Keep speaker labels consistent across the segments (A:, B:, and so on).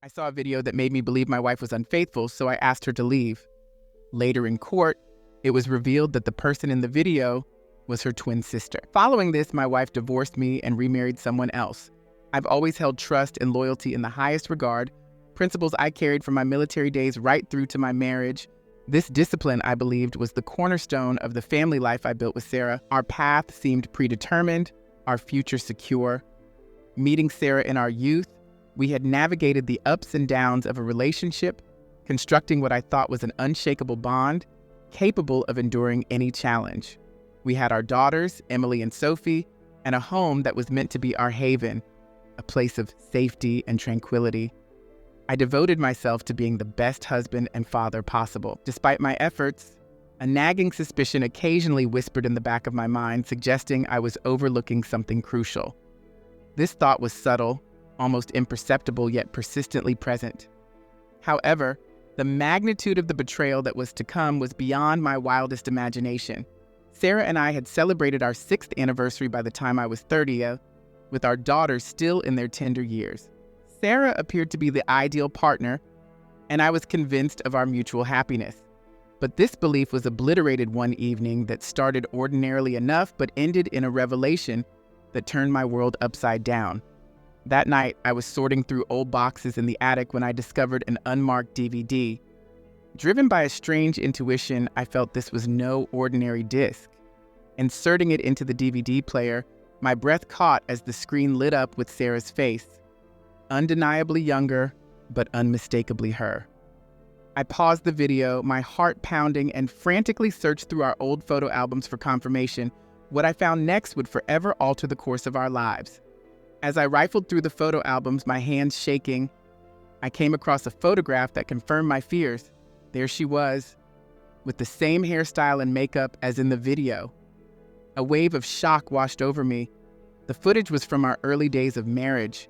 A: I saw a video that made me believe my wife was unfaithful, so I asked her to leave. Later in court, it was revealed that the person in the video was her twin sister. Following this, my wife divorced me and remarried someone else. I've always held trust and loyalty in the highest regard, principles I carried from my military days right through to my marriage. This discipline, I believed, was the cornerstone of the family life I built with Sarah. Our path seemed predetermined, our future secure. Meeting Sarah in our youth, we had navigated the ups and downs of a relationship, constructing what I thought was an unshakable bond, capable of enduring any challenge. We had our daughters, Emily and Sophie, and a home that was meant to be our haven, a place of safety and tranquility. I devoted myself to being the best husband and father possible. Despite my efforts, a nagging suspicion occasionally whispered in the back of my mind, suggesting I was overlooking something crucial. This thought was subtle, almost imperceptible, yet persistently present. However, the magnitude of the betrayal that was to come was beyond my wildest imagination. Sarah and I had celebrated our 6th anniversary by the time I was 30, with our daughters still in their tender years. Sarah appeared to be the ideal partner, and I was convinced of our mutual happiness. But this belief was obliterated one evening that started ordinarily enough but ended in a revelation that turned my world upside down. That night, I was sorting through old boxes in the attic when I discovered an unmarked DVD. Driven by a strange intuition, I felt this was no ordinary disc. Inserting it into the DVD player, my breath caught as the screen lit up with Sarah's face. Undeniably younger, but unmistakably her. I paused the video, my heart pounding, and frantically searched through our old photo albums for confirmation. What I found next would forever alter the course of our lives. As I rifled through the photo albums, my hands shaking, I came across a photograph that confirmed my fears. There she was, with the same hairstyle and makeup as in the video. A wave of shock washed over me. The footage was from our early days of marriage.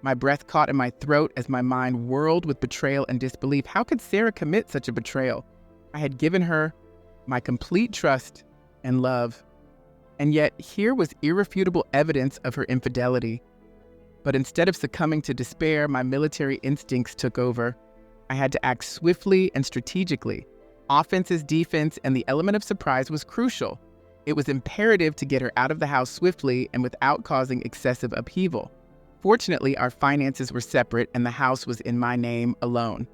A: My breath caught in my throat as my mind whirled with betrayal and disbelief. How could Sarah commit such a betrayal? I had given her my complete trust and love. And yet, here was irrefutable evidence of her infidelity. But instead of succumbing to despair, my military instincts took over. I had to act swiftly and strategically. Offense as defense, and the element of surprise was crucial. It was imperative to get her out of the house swiftly and without causing excessive upheaval. Fortunately, our finances were separate and the house was in my name alone.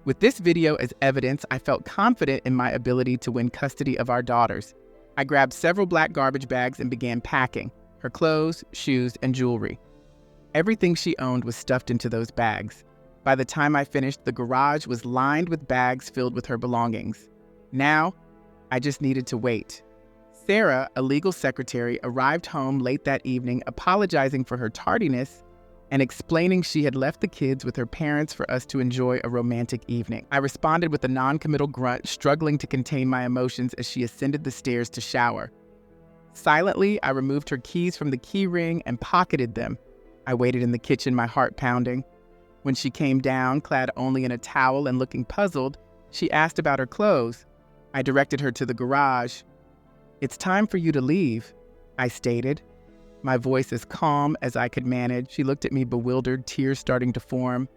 A: With this video as evidence, I felt confident in my ability to win custody of our daughters. I grabbed several black garbage bags and began packing her clothes, shoes, and jewelry. Everything she owned was stuffed into those bags. By the time I finished, the garage was lined with bags filled with her belongings. Now, I just needed to wait. Sarah, a legal secretary, arrived home late that evening, apologizing for her tardiness and explaining she had left the kids with her parents for us to enjoy a romantic evening. I responded with a non-committal grunt, struggling to contain my emotions as she ascended the stairs to shower. Silently, I removed her keys from the key ring and pocketed them. I waited in the kitchen, my heart pounding. When she came down, clad only in a towel and looking puzzled, she asked about her clothes. I directed her to the garage. "It's time for you to leave," I stated, my voice as calm as I could manage. She looked at me bewildered, tears starting to form.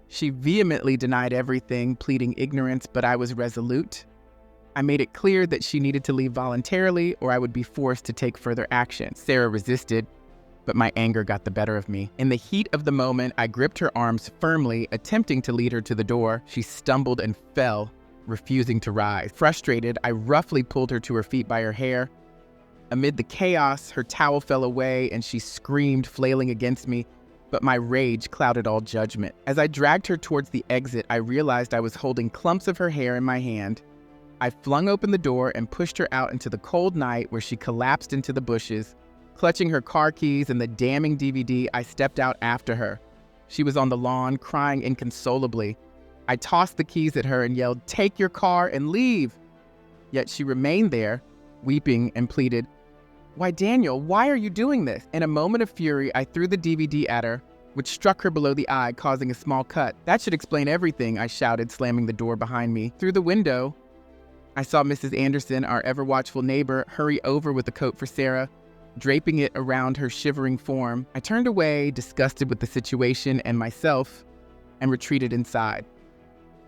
A: She vehemently denied everything, pleading ignorance, but I was resolute. I made it clear that she needed to leave voluntarily or I would be forced to take further action. Sarah resisted, but my anger got the better of me. In the heat of the moment, I gripped her arms firmly, attempting to lead her to the door. She stumbled and fell, refusing to rise. Frustrated, I roughly pulled her to her feet by her hair. Amid the chaos, her towel fell away and she screamed, flailing against me, but my rage clouded all judgment. As I dragged her towards the exit, I realized I was holding clumps of her hair in my hand. I flung open the door and pushed her out into the cold night, where she collapsed into the bushes. Clutching her car keys and the damning DVD, I stepped out after her. She was on the lawn, crying inconsolably. I tossed the keys at her and yelled, "Take your car and leave!" Yet she remained there, weeping, and pleaded, "Why, Daniel, why are you doing this?" In a moment of fury, I threw the DVD at her, which struck her below the eye, causing a small cut. "That should explain everything," I shouted, slamming the door behind me. Through the window, I saw Mrs. Anderson, our ever-watchful neighbor, hurry over with a coat for Sarah, draping it around her shivering form. I turned away, disgusted with the situation and myself. and retreated inside.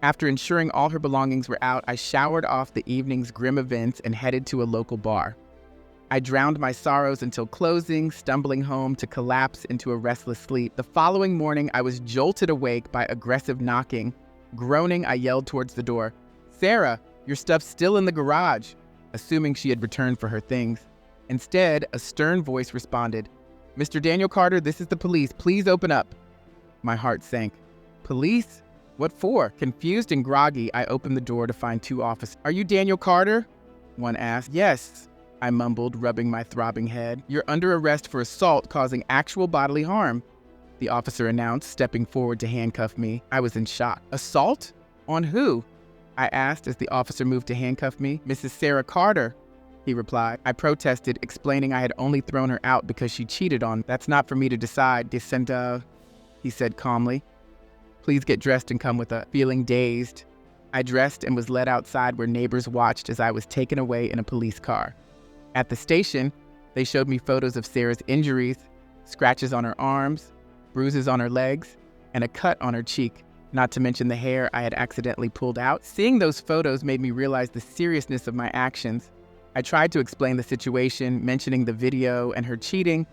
A: After ensuring all her belongings were out, I showered off the evening's grim events and headed to a local bar. I drowned my sorrows until closing, stumbling home to collapse into a restless sleep. The following morning, I was jolted awake by aggressive knocking. Groaning, I yelled towards the door, "Sarah, your stuff's still in the garage," assuming she had returned for her things. Instead, a stern voice responded, "Mr. Daniel Carter, this is the police. Please open up." My heart sank. Police? What for? Confused and groggy, I opened the door to find 2 officers. "Are you Daniel Carter?" one asked. "Yes," I mumbled, rubbing my throbbing head. "You're under arrest for assault causing actual bodily harm," the officer announced, stepping forward to handcuff me. I was in shock. "Assault? On who?" I asked as the officer moved to handcuff me. "Mrs. Sarah Carter," he replied. I protested, explaining I had only thrown her out because she cheated on me. "That's not for me to decide, Descenda," he said calmly. "Please get dressed and come with us." Feeling dazed, I dressed and was led outside where neighbors watched as I was taken away in a police car. At the station, they showed me photos of Sarah's injuries, scratches on her arms, bruises on her legs, and a cut on her cheek, not to mention the hair I had accidentally pulled out. Seeing those photos made me realize the seriousness of my actions. I tried to explain the situation, mentioning the video and her cheating,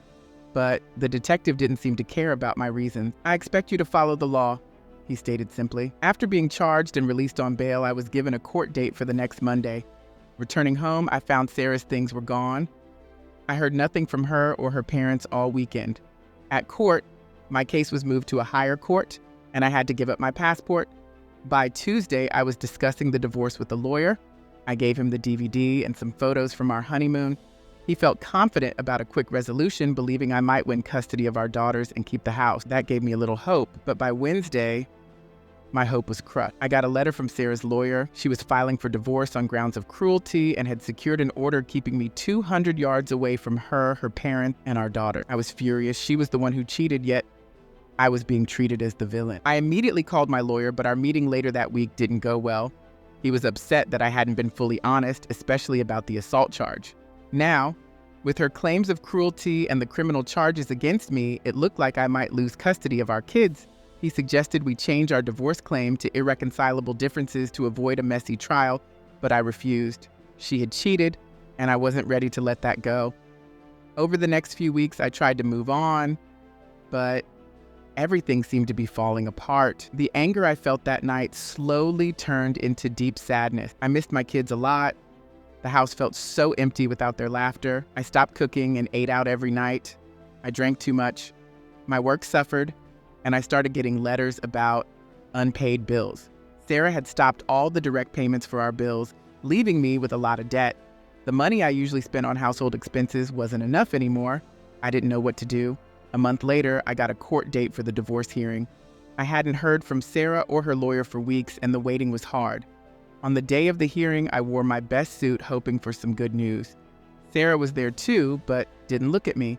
A: but the detective didn't seem to care about my reasons. "I expect you to follow the law," he stated simply. After being charged and released on bail, I was given a court date for the next Monday. Returning home, I found Sarah's things were gone. I heard nothing from her or her parents all weekend. At court, my case was moved to a higher court, and I had to give up my passport. By Tuesday, I was discussing the divorce with a lawyer. I gave him the DVD and some photos from our honeymoon. He felt confident about a quick resolution, believing I might win custody of our daughters and keep the house. That gave me a little hope, but by Wednesday, my hope was crushed. I got a letter from Sarah's lawyer. She was filing for divorce on grounds of cruelty and had secured an order keeping me 200 yards away from her parents, and our daughter. I was furious. She was the one who cheated, yet I was being treated as the villain. I immediately called my lawyer, but our meeting later that week didn't go well. He was upset that I hadn't been fully honest, especially about the assault charge. Now, with her claims of cruelty and the criminal charges against me, it looked like I might lose custody of our kids. He suggested we change our divorce claim to irreconcilable differences to avoid a messy trial, but I refused. She had cheated, and I wasn't ready to let that go. Over the next few weeks, I tried to move on, but everything seemed to be falling apart. The anger I felt that night slowly turned into deep sadness. I missed my kids a lot. The house felt so empty without their laughter. I stopped cooking and ate out every night. I drank too much. My work suffered, and I started getting letters about unpaid bills. Sarah had stopped all the direct payments for our bills, leaving me with a lot of debt. The money I usually spent on household expenses wasn't enough anymore. I didn't know what to do. A month later, I got a court date for the divorce hearing. I hadn't heard from Sarah or her lawyer for weeks, and the waiting was hard. On the day of the hearing, I wore my best suit, hoping for some good news. Sarah was there too, but didn't look at me.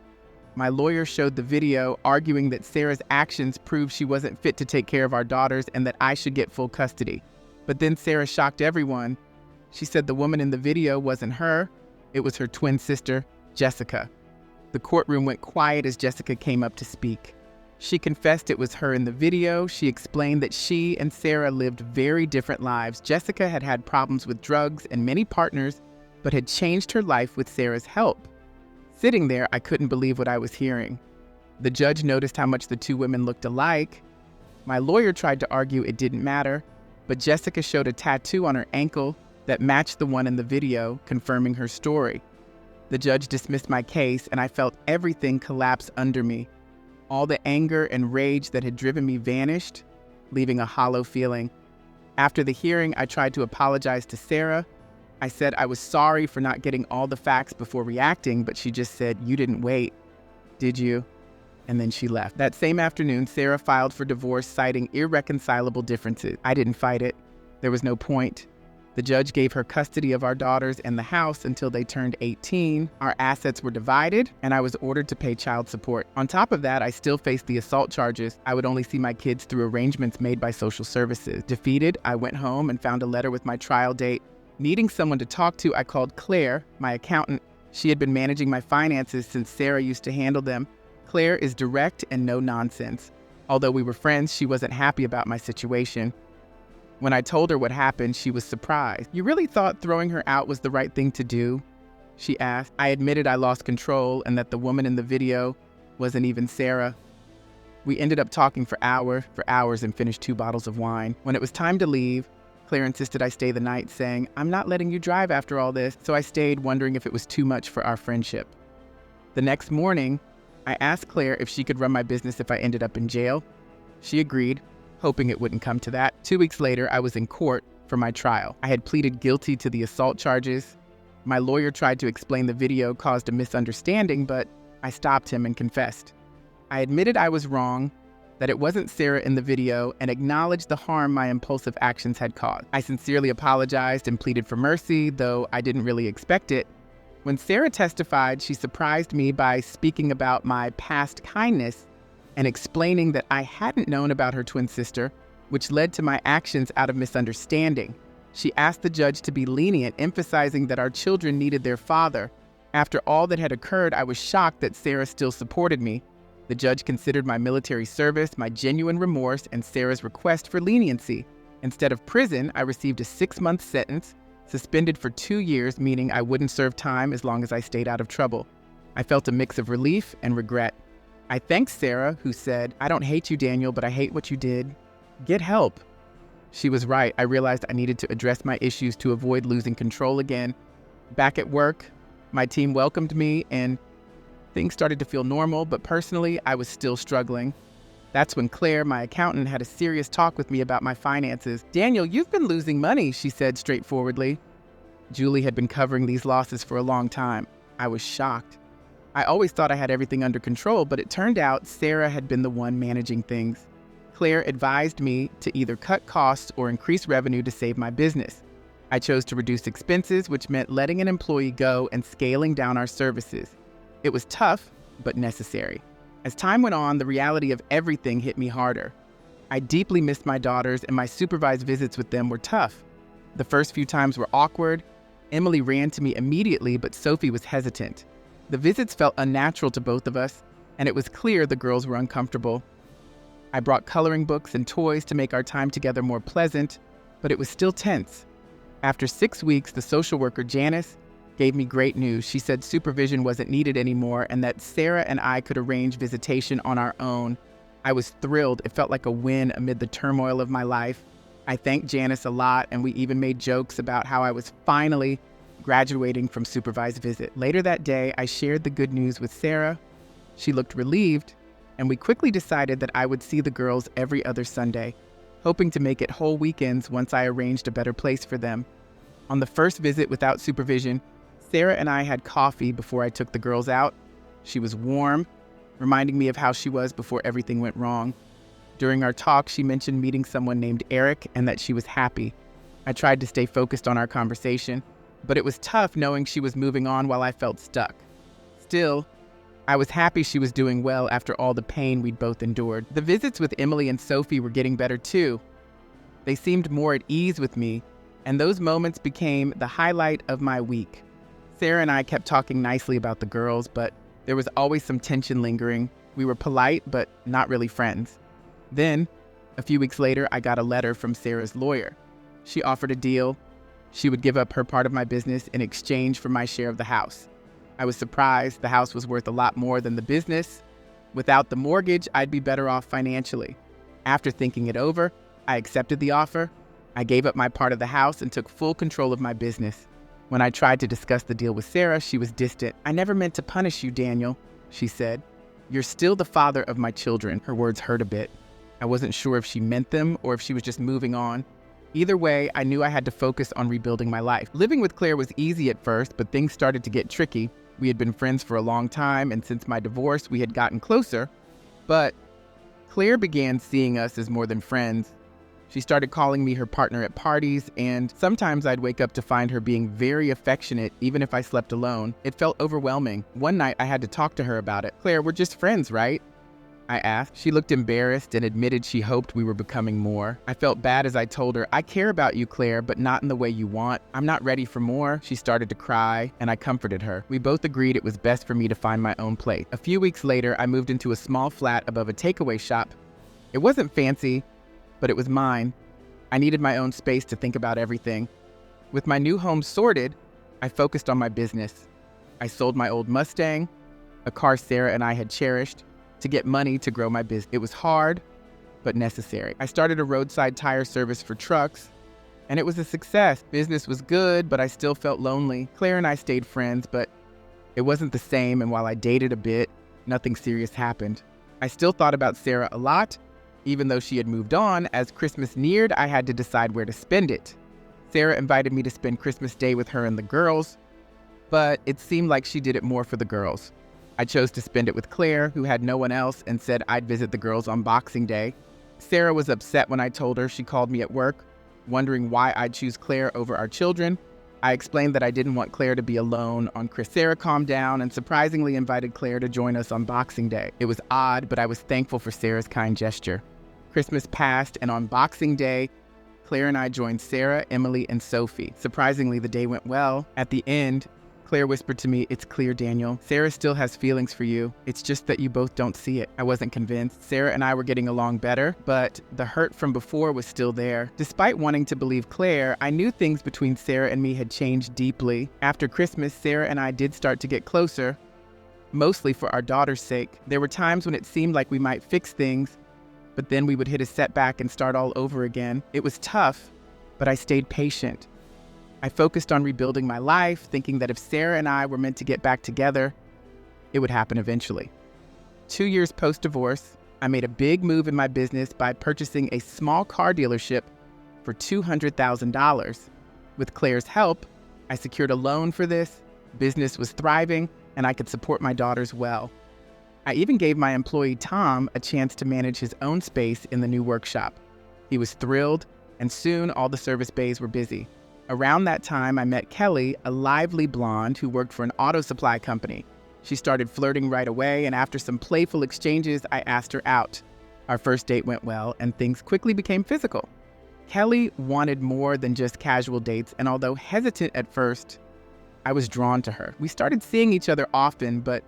A: My lawyer showed the video, arguing that Sarah's actions proved she wasn't fit to take care of our daughters and that I should get full custody. But then Sarah shocked everyone. She said the woman in the video wasn't her, it was her twin sister, Jessica. The courtroom went quiet as Jessica came up to speak. She confessed it was her in the video. She explained that she and Sarah lived very different lives. Jessica had had problems with drugs and many partners, but had changed her life with Sarah's help. Sitting there, I couldn't believe what I was hearing. The judge noticed how much the two women looked alike. My lawyer tried to argue it didn't matter, but Jessica showed a tattoo on her ankle that matched the one in the video, confirming her story. The judge dismissed my case, and I felt everything collapse under me. All the anger and rage that had driven me vanished, leaving a hollow feeling. After the hearing, I tried to apologize to Sarah. I said I was sorry for not getting all the facts before reacting, but she just said, "You didn't wait, did you?" And then she left. That same afternoon, Sarah filed for divorce, citing irreconcilable differences. I didn't fight it. There was no point. The judge gave her custody of our daughters and the house until they turned 18. Our assets were divided, and I was ordered to pay child support. On top of that, I still faced the assault charges. I would only see my kids through arrangements made by social services. Defeated, I went home and found a letter with my trial date. Needing someone to talk to, I called Claire, my accountant. She had been managing my finances since Sarah used to handle them. Claire is direct and no nonsense. Although we were friends, she wasn't happy about my situation. When I told her what happened, she was surprised. "You really thought throwing her out was the right thing to do?" she asked. I admitted I lost control and that the woman in the video wasn't even Sarah. We ended up talking for hours and finished 2 bottles of wine. When it was time to leave, Claire insisted I stay the night, saying, "I'm not letting you drive after all this." So I stayed, wondering if it was too much for our friendship. The next morning, I asked Claire if she could run my business if I ended up in jail. She agreed, hoping it wouldn't come to that. 2 weeks later, I was in court for my trial. I had pleaded guilty to the assault charges. My lawyer tried to explain the video caused a misunderstanding, but I stopped him and confessed. I admitted I was wrong, that it wasn't Sarah in the video, and acknowledged the harm my impulsive actions had caused. I sincerely apologized and pleaded for mercy, though I didn't really expect it. When Sarah testified, she surprised me by speaking about my past kindness and explaining that I hadn't known about her twin sister, which led to my actions out of misunderstanding. She asked the judge to be lenient, emphasizing that our children needed their father. After all that had occurred, I was shocked that Sarah still supported me. The judge considered my military service, my genuine remorse, and Sarah's request for leniency. Instead of prison, I received a 6-month sentence, suspended for 2 years, meaning I wouldn't serve time as long as I stayed out of trouble. I felt a mix of relief and regret. I thanked Sarah, who said, "I don't hate you, Daniel, but I hate what you did. Get help." She was right. I realized I needed to address my issues to avoid losing control again. Back at work, my team welcomed me and things started to feel normal, but personally, I was still struggling. That's when Claire, my accountant, had a serious talk with me about my finances. "Daniel, you've been losing money," she said straightforwardly. Julie had been covering these losses for a long time. I was shocked. I always thought I had everything under control, but it turned out Sarah had been the one managing things. Claire advised me to either cut costs or increase revenue to save my business. I chose to reduce expenses, which meant letting an employee go and scaling down our services. It was tough, but necessary. As time went on, the reality of everything hit me harder. I deeply missed my daughters, and my supervised visits with them were tough. The first few times were awkward. Emily ran to me immediately, but Sophie was hesitant. The visits felt unnatural to both of us, and it was clear the girls were uncomfortable. I brought coloring books and toys to make our time together more pleasant, but it was still tense. After 6 weeks, the social worker, Janice, gave me great news. She said supervision wasn't needed anymore and that Sarah and I could arrange visitation on our own. I was thrilled. It felt like a win amid the turmoil of my life. I thanked Janice a lot, and we even made jokes about how I was finally graduating from supervised visit. Later that day, I shared the good news with Sarah. She looked relieved, and we quickly decided that I would see the girls every other Sunday, hoping to make it whole weekends once I arranged a better place for them. On the first visit without supervision, Sarah and I had coffee before I took the girls out. She was warm, reminding me of how she was before everything went wrong. During our talk, she mentioned meeting someone named Eric and that she was happy. I tried to stay focused on our conversation, but it was tough knowing she was moving on while I felt stuck. Still, I was happy she was doing well after all the pain we'd both endured. The visits with Emily and Sophie were getting better too. They seemed more at ease with me, and those moments became the highlight of my week. Sarah and I kept talking nicely about the girls, but there was always some tension lingering. We were polite, but not really friends. Then, a few weeks later, I got a letter from Sarah's lawyer. She offered a deal. She would give up her part of my business in exchange for my share of the house. I was surprised. The house was worth a lot more than the business. Without the mortgage, I'd be better off financially. After thinking it over, I accepted the offer. I gave up my part of the house and took full control of my business. When I tried to discuss the deal with Sarah, she was distant. "I never meant to punish you, Daniel," she said. "You're still the father of my children." Her words hurt a bit. I wasn't sure if she meant them or if she was just moving on. Either way, I knew I had to focus on rebuilding my life. Living with Claire was easy at first, but things started to get tricky. We had been friends for a long time, and since my divorce, we had gotten closer. But Claire began seeing us as more than friends. She started calling me her partner at parties, and sometimes I'd wake up to find her being very affectionate, even if I slept alone. It felt overwhelming. One night, I had to talk to her about it. "Claire, we're just friends, right?" I asked. She looked embarrassed and admitted she hoped we were becoming more. I felt bad as I told her, "I care about you, Claire, but not in the way you want. I'm not ready for more." She started to cry, and I comforted her. We both agreed it was best for me to find my own place. A few weeks later, I moved into a small flat above a takeaway shop. It wasn't fancy, but it was mine. I needed my own space to think about everything. With my new home sorted, I focused on my business. I sold my old Mustang, a car Sarah and I had cherished, to get money to grow my business. It was hard, but necessary. I started a roadside tire service for trucks, and it was a success. Business was good, but I still felt lonely. Claire and I stayed friends, but it wasn't the same, and while I dated a bit, nothing serious happened. I still thought about Sarah a lot, even though she had moved on. As Christmas neared, I had to decide where to spend it. Sarah invited me to spend Christmas Day with her and the girls, but it seemed like she did it more for the girls. I chose to spend it with Claire, who had no one else, and said I'd visit the girls on Boxing Day. Sarah was upset when I told her. She called me at work, wondering why I'd choose Claire over our children. I explained that I didn't want Claire to be alone on Christmas. Sarah calmed down and surprisingly invited Claire to join us on Boxing Day. It was odd, but I was thankful for Sarah's kind gesture. Christmas passed, and on Boxing Day, Claire and I joined Sarah, Emily, and Sophie. Surprisingly, the day went well. At the end, Claire whispered to me, "It's clear, Daniel. Sarah still has feelings for you. It's just that you both don't see it." I wasn't convinced. Sarah and I were getting along better, but the hurt from before was still there. Despite wanting to believe Claire, I knew things between Sarah and me had changed deeply. After Christmas, Sarah and I did start to get closer, mostly for our daughter's sake. There were times when it seemed like we might fix things, but then we would hit a setback and start all over again. It was tough, but I stayed patient. I focused on rebuilding my life, thinking that if Sarah and I were meant to get back together, it would happen eventually. 2 years post-divorce, I made a big move in my business by purchasing a small car dealership for $200,000. With Claire's help, I secured a loan for this, business was thriving, and I could support my daughters well. I even gave my employee Tom a chance to manage his own space in the new workshop. He was thrilled, and soon all the service bays were busy. Around that time, I met Kelly, a lively blonde who worked for an auto supply company. She started flirting right away, and after some playful exchanges, I asked her out. Our first date went well, and things quickly became physical. Kelly wanted more than just casual dates, and although hesitant at first, I was drawn to her. We started seeing each other often, but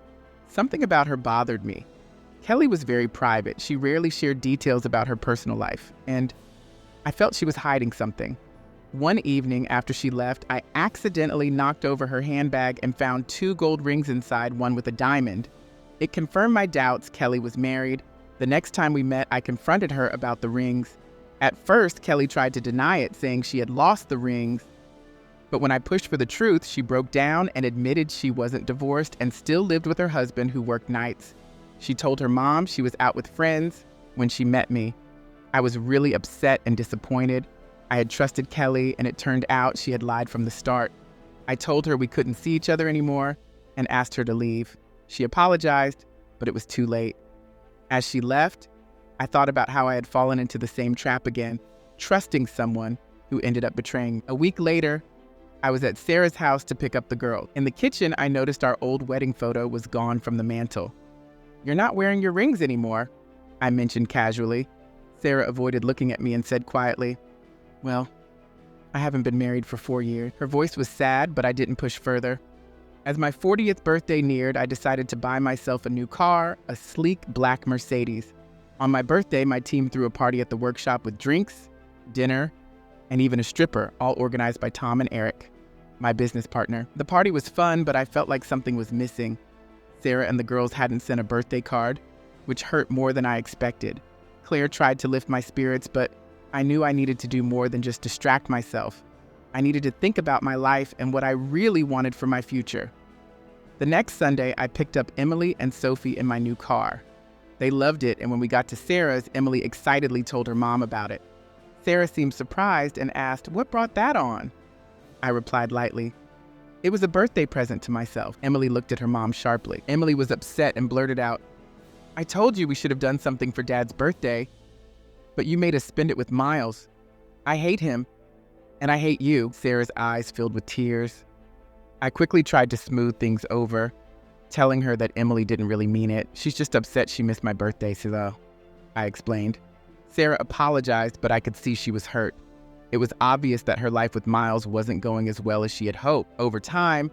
A: something about her bothered me. Kelly was very private. She rarely shared details about her personal life, and I felt she was hiding something. One evening after she left, I accidentally knocked over her handbag and found 2 gold rings inside, one with a diamond. It confirmed my doubts. Kelly was married. The next time we met, I confronted her about the rings. At first, Kelly tried to deny it, saying she had lost the rings. But when I pushed for the truth, she broke down and admitted she wasn't divorced and still lived with her husband, who worked nights. She told her mom she was out with friends when she met me. I was really upset and disappointed. I had trusted Kelly, and it turned out she had lied from the start. I told her we couldn't see each other anymore and asked her to leave. She apologized, but it was too late. As she left, I thought about how I had fallen into the same trap again, trusting someone who ended up betraying. A week later, I was at Sarah's house to pick up the girl. In the kitchen, I noticed our old wedding photo was gone from the mantle. "You're not wearing your rings anymore," I mentioned casually. Sarah avoided looking at me and said quietly, "Well, I haven't been married for 4 years." Her voice was sad, but I didn't push further. As my 40th birthday neared, I decided to buy myself a new car, a sleek black Mercedes. On my birthday, my team threw a party at the workshop with drinks, dinner, and even a stripper, all organized by Tom and Eric, my business partner. The party was fun, but I felt like something was missing. Sarah and the girls hadn't sent a birthday card, which hurt more than I expected. Claire tried to lift my spirits, but I knew I needed to do more than just distract myself. I needed to think about my life and what I really wanted for my future. The next Sunday, I picked up Emily and Sophie in my new car. They loved it, and when we got to Sarah's, Emily excitedly told her mom about it. Sarah seemed surprised and asked, "What brought that on?" I replied lightly, "It was a birthday present to myself." Emily looked at her mom sharply. Emily was upset and blurted out, "I told you we should have done something for Dad's birthday, but you made us spend it with Miles. I hate him, and I hate you." Sarah's eyes filled with tears. I quickly tried to smooth things over, telling her that Emily didn't really mean it. "She's just upset she missed my birthday, so," I explained. Sarah apologized, but I could see she was hurt. It was obvious that her life with Miles wasn't going as well as she had hoped. Over time,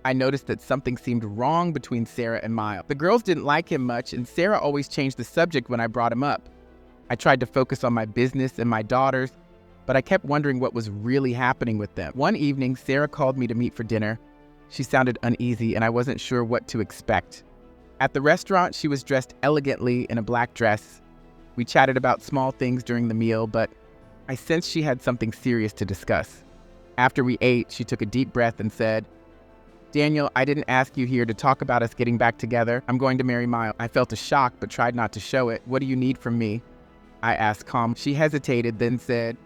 A: I noticed that something seemed wrong between Sarah and Miles. The girls didn't like him much, and Sarah always changed the subject when I brought him up. I tried to focus on my business and my daughters, but I kept wondering what was really happening with them. One evening, Sarah called me to meet for dinner. She sounded uneasy, and I wasn't sure what to expect. At the restaurant, she was dressed elegantly in a black dress. We chatted about small things during the meal, but I sensed she had something serious to discuss. After we ate, she took a deep breath and said, "Daniel, I didn't ask you here to talk about us getting back together. I'm going to marry Miles." I felt a shock, but tried not to show it. "What do you need from me?" I asked calmly. She hesitated, then said,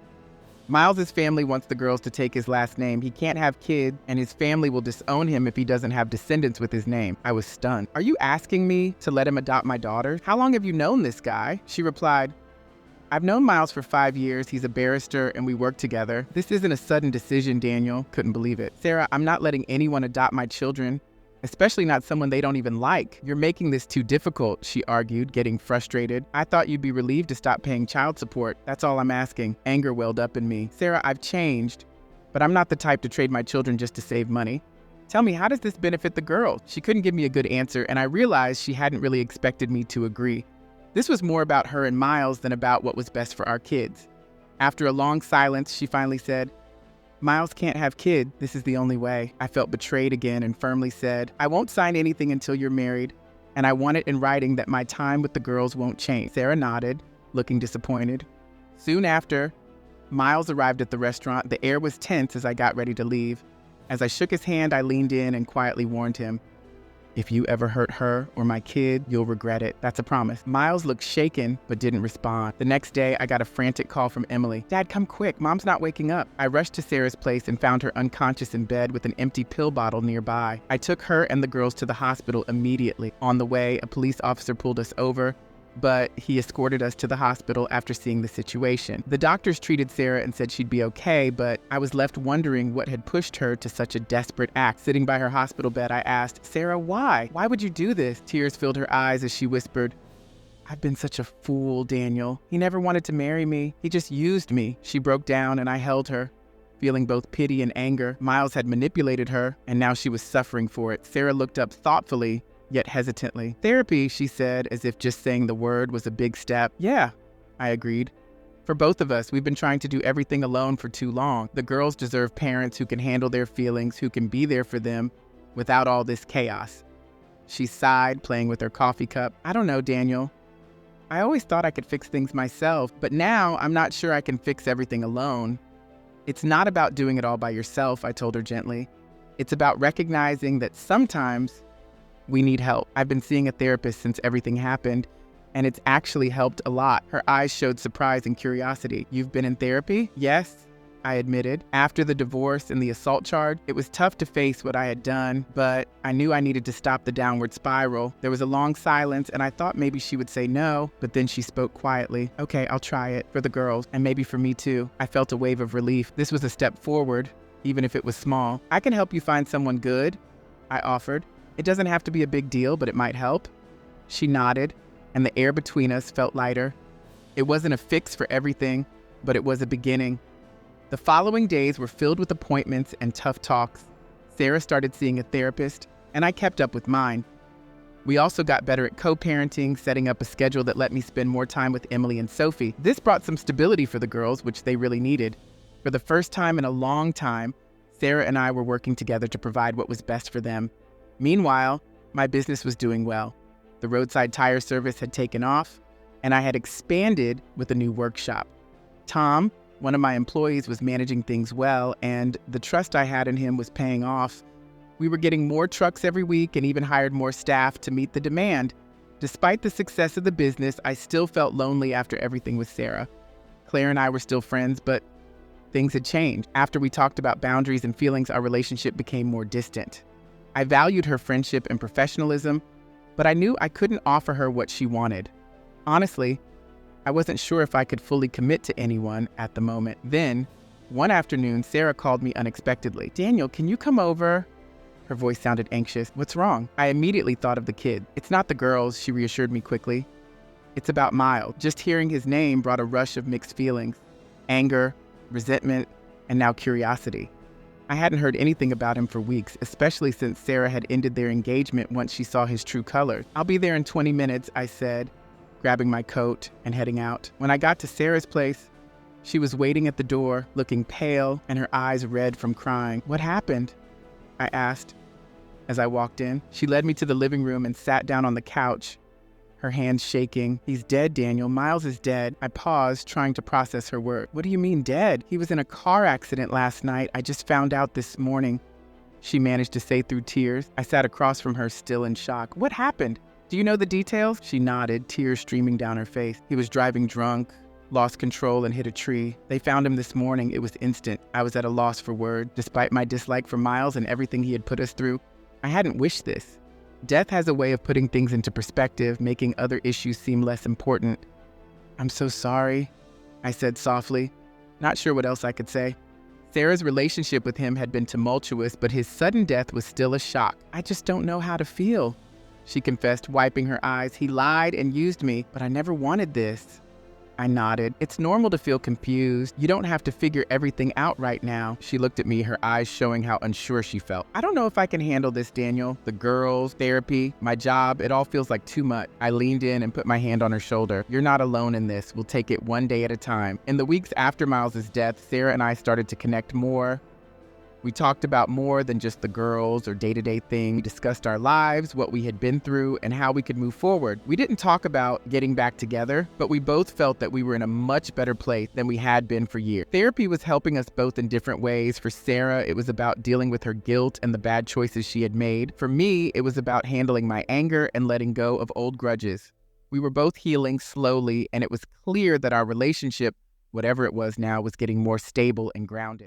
A: "Miles's family wants the girls to take his last name. He can't have kids, and his family will disown him if he doesn't have descendants with his name." I was stunned. "Are you asking me to let him adopt my daughter? How long have you known this guy?" She replied, "I've known Miles for 5 years. He's a barrister, and we work together. This isn't a sudden decision, Daniel." Couldn't believe it. "Sarah, I'm not letting anyone adopt my children, especially not someone they don't even like. You're making this too difficult," she argued, getting frustrated. "I thought you'd be relieved to stop paying child support. That's all I'm asking." Anger welled up in me. "Sarah, I've changed, but I'm not the type to trade my children just to save money. Tell me, how does this benefit the girls?" She couldn't give me a good answer, and I realized she hadn't really expected me to agree. This was more about her and Miles than about what was best for our kids. After a long silence, she finally said, "Miles can't have kids. This is the only way." I felt betrayed again and firmly said, "I won't sign anything until you're married, and I want it in writing that my time with the girls won't change." Sarah nodded, looking disappointed. Soon after, Miles arrived at the restaurant. The air was tense as I got ready to leave. As I shook his hand, I leaned in and quietly warned him, "If you ever hurt her or my kid, you'll regret it. That's a promise." Miles looked shaken, but didn't respond. The next day, I got a frantic call from Emily. "Dad, come quick. Mom's not waking up." I rushed to Sarah's place and found her unconscious in bed with an empty pill bottle nearby. I took her and the girls to the hospital immediately. On the way, a police officer pulled us over, but he escorted us to the hospital after seeing the situation. The doctors treated Sarah and said she'd be okay, but I was left wondering what had pushed her to such a desperate act. Sitting by her hospital bed, I asked, "Sarah, why? Why would you do this?" Tears filled her eyes as she whispered, "I've been such a fool, Daniel. He never wanted to marry me. He just used me." She broke down and I held her, feeling both pity and anger. Miles had manipulated her, and now she was suffering for it. Sarah looked up thoughtfully, yet hesitantly. "Therapy," she said, as if just saying the word was a big step. "Yeah," I agreed. "For both of us, we've been trying to do everything alone for too long. The girls deserve parents who can handle their feelings, who can be there for them without all this chaos." She sighed, playing with her coffee cup. "I don't know, Daniel. I always thought I could fix things myself, but now I'm not sure I can fix everything alone." "It's not about doing it all by yourself," I told her gently. "It's about recognizing that sometimes we need help. I've been seeing a therapist since everything happened, and it's actually helped a lot." Her eyes showed surprise and curiosity. "You've been in therapy?" "Yes," I admitted. "After the divorce and the assault charge, it was tough to face what I had done, but I knew I needed to stop the downward spiral." There was a long silence, and I thought maybe she would say no, but then she spoke quietly. "Okay, I'll try it, for the girls, and maybe for me too." I felt a wave of relief. This was a step forward, even if it was small. "I can help you find someone good," I offered. "It doesn't have to be a big deal, but it might help." She nodded, and the air between us felt lighter. It wasn't a fix for everything, but it was a beginning. The following days were filled with appointments and tough talks. Sarah started seeing a therapist, and I kept up with mine. We also got better at co-parenting, setting up a schedule that let me spend more time with Emily and Sophie. This brought some stability for the girls, which they really needed. For the first time in a long time, Sarah and I were working together to provide what was best for them. Meanwhile, my business was doing well. The roadside tire service had taken off, and I had expanded with a new workshop. Tom, one of my employees, was managing things well, and the trust I had in him was paying off. We were getting more trucks every week and even hired more staff to meet the demand. Despite the success of the business, I still felt lonely after everything with Sarah. Claire and I were still friends, but things had changed. After we talked about boundaries and feelings, our relationship became more distant. I valued her friendship and professionalism, but I knew I couldn't offer her what she wanted. Honestly, I wasn't sure if I could fully commit to anyone at the moment. Then, one afternoon, Sarah called me unexpectedly. "Daniel, can you come over?" Her voice sounded anxious. "What's wrong?" I immediately thought of the kid. "It's not the girls," she reassured me quickly. "It's about Miles." Just hearing his name brought a rush of mixed feelings: anger, resentment, and now curiosity. I hadn't heard anything about him for weeks, especially since Sarah had ended their engagement once she saw his true colors. "I'll be there in 20 minutes, I said, grabbing my coat and heading out. When I got to Sarah's place, she was waiting at the door, looking pale and her eyes red from crying. "What happened?" I asked as I walked in. She led me to the living room and sat down on the couch, her hands shaking. "He's dead, Daniel. Miles is dead." I paused, trying to process her word. "What do you mean dead? He was in a car accident last night. I just found out this morning," she managed to say through tears. I sat across from her, still in shock. "What happened? Do you know the details?" She nodded, tears streaming down her face. "He was driving drunk, lost control and hit a tree. They found him this morning. It was instant." I was at a loss for words. Despite my dislike for Miles and everything he had put us through, I hadn't wished this. Death has a way of putting things into perspective, making other issues seem less important. "I'm so sorry," I said softly, not sure what else I could say. Sarah's relationship with him had been tumultuous, but his sudden death was still a shock. "I just don't know how to feel," she confessed, wiping her eyes. "He lied and used me, but I never wanted this." I nodded. "It's normal to feel confused. You don't have to figure everything out right now." She looked at me, her eyes showing how unsure she felt. "I don't know if I can handle this, Daniel. The girls, therapy, my job, it all feels like too much." I leaned in and put my hand on her shoulder. "You're not alone in this. We'll take it one day at a time." In the weeks after Miles's death, Sarah and I started to connect more. We talked about more than just the girls or day-to-day things. We discussed our lives, what we had been through, and how we could move forward. We didn't talk about getting back together, but we both felt that we were in a much better place than we had been for years. Therapy was helping us both in different ways. For Sarah, it was about dealing with her guilt and the bad choices she had made. For me, it was about handling my anger and letting go of old grudges. We were both healing slowly, and it was clear that our relationship, whatever it was now, was getting more stable and grounded.